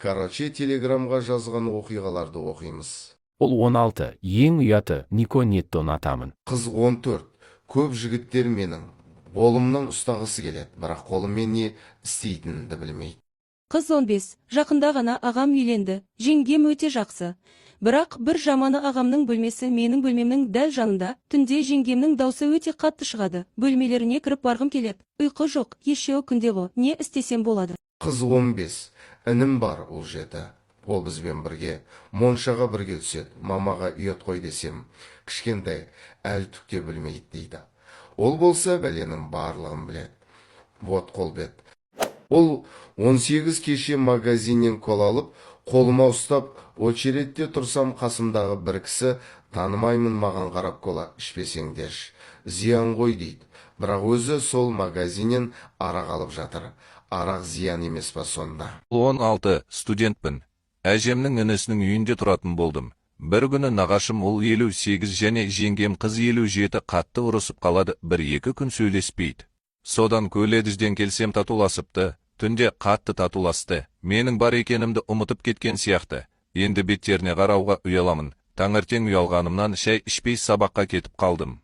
Короче, телеграмға жазған оқиғаларды оқимыз. Ол 16. Ең ұяты Нико Неттоны атамын. Қыз 14. Көп жігіттер менің қолымнан ұстағысы келеді, бірақ қолыммен не істейтінімді білмейді. Қыз 15. Жақында ғана ағам үйленді. Жеңгем өте жақсы. Бірақ бір жаманы ағамның бөлмесі менің бөлмемнің дәл жанында. Түнде жеңгемнің даусы өте қатты шығады. Бөлмелеріне кіріп барғым келеді. Ұйқы жоқ, ешеу күнде ғой. Не істесем болады? Қыз 15. Інім бар, ол жеті. Ол бізбен бірге, моншаға бірге түседі. Мамаға ұят қой десем, кішкентай, әлі түкте білмейді дейді. Ол болса бәленің барлығын біледі. Вот қолбет. Ол 18 кеше магазиннен кол алып, қолыма ұстап, очеретте тұрсам қасымдағы бір кісі, танымаймын маған қарап кола ішпесеңдерш, зиян ғой дейді. Бірақ өзі сол магазиннен арақ алып жатыр. Арақ зиян емес па сонда? 16 студентпін. Әжемнің інісінің үйінде тұратын болдым. Бір күні нағашым ол 58 және жеңгем қыз 57 қатты ұрысып қалады, 1-2 күн сөйлеспейді. Содан көледізден келсем татуласыпты, түнде қатты татуласты. Менің бар екенімді ұмытып кеткен сияқты. Енді беттеріне қарауға ұяламын. Таңертең ұялғанымнан шай ішпей сабаққа кетіп қалдым.